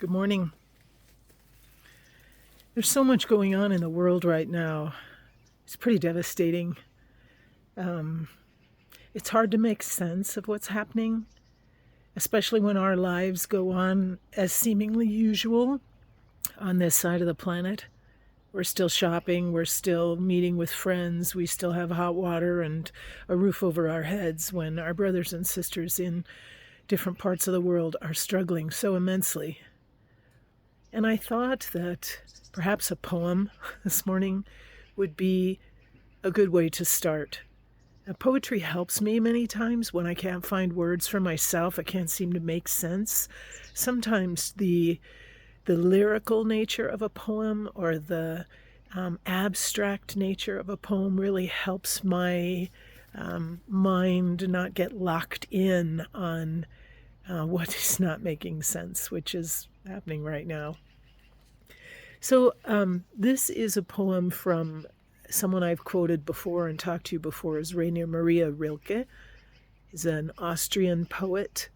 Good morning. There's so much going on in the world right now. It's pretty devastating. It's hard to make sense of what's happening, especially when our lives go on as seemingly usual on this side of the planet. We're still shopping, we're still meeting with friends, we still have hot water and a roof over our heads when our brothers and sisters in different parts of the world are struggling so immensely. And I thought that perhaps a poem this morning would be a good way to start. Now, poetry helps me many times when I can't find words for myself. I can't seem to make sense. Sometimes the lyrical nature of a poem or the abstract nature of a poem really helps my mind not get locked in on what is not making sense, which is happening right now. So this is a poem from someone I've quoted before and talked to before, is Rainer Maria Rilke. He's an Austrian poet,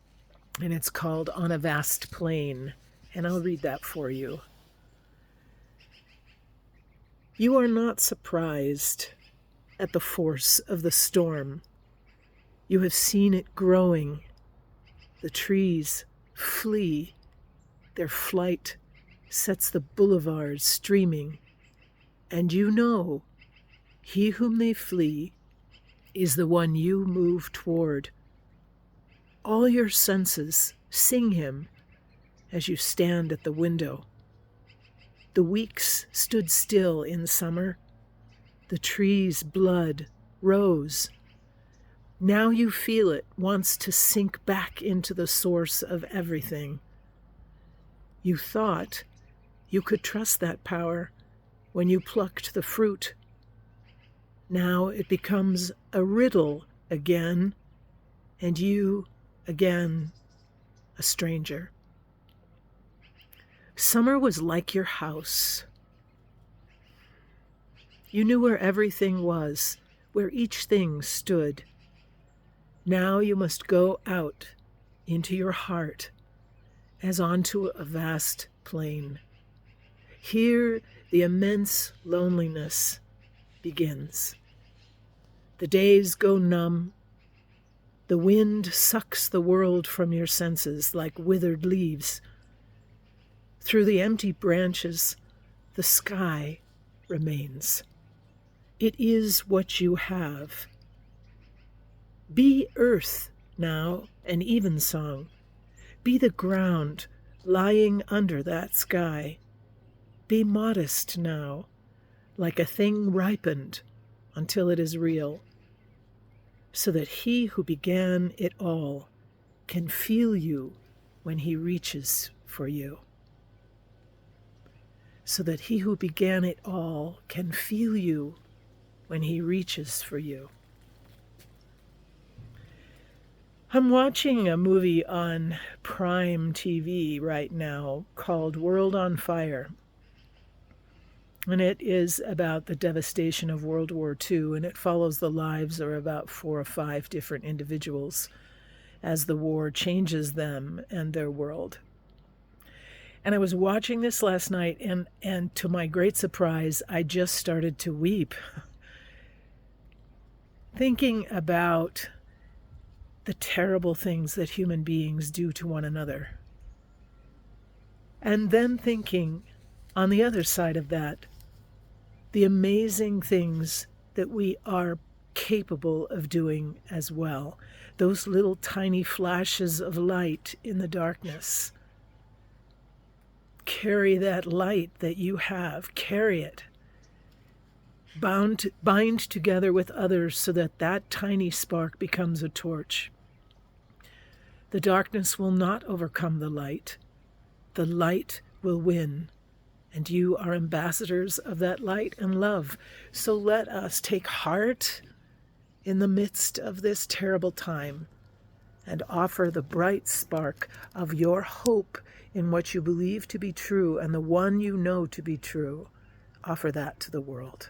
and it's called On a Vast Plain. And I'll read that for you. You are not surprised at the force of the storm. You have seen it growing. The trees flee. Their flight sets the boulevards streaming. And you know, he whom they flee is the one you move toward. All your senses sing him as you stand at the window. The weeks stood still in summer. The tree's blood rose. Now you feel it wants to sink back into the source of everything. You thought you could trust that power when you plucked the fruit. Now it becomes a riddle again, and you, again, a stranger. Summer was like your house. You knew where everything was, where each thing stood. Now you must go out into your heart as onto a vast plain. Here the immense loneliness begins. The days go numb. The wind sucks the world from your senses like withered leaves. Through the empty branches, the sky remains. It is what you have. Be earth now, an evensong. Be the ground lying under that sky. Be modest now, like a thing ripened until it is real, so that he who began it all can feel you when he reaches for you. So that he who began it all can feel you when he reaches for you. I'm watching a movie on Prime TV right now called World on Fire. And it is about the devastation of World War II, and it follows the lives of about 4 or 5 different individuals as the war changes them and their world. And I was watching this last night, and to my great surprise, I just started to weep, thinking about the terrible things that human beings do to one another. And then thinking, on the other side of that, the amazing things that we are capable of doing as well. Those little tiny flashes of light in the darkness. Carry that light that you have. Carry it. Bind together with others so that that tiny spark becomes a torch. The darkness will not overcome the light. The light will win. And you are ambassadors of that light and love. So let us take heart in the midst of this terrible time and offer the bright spark of your hope in what you believe to be true and the one you know to be true. Offer that to the world.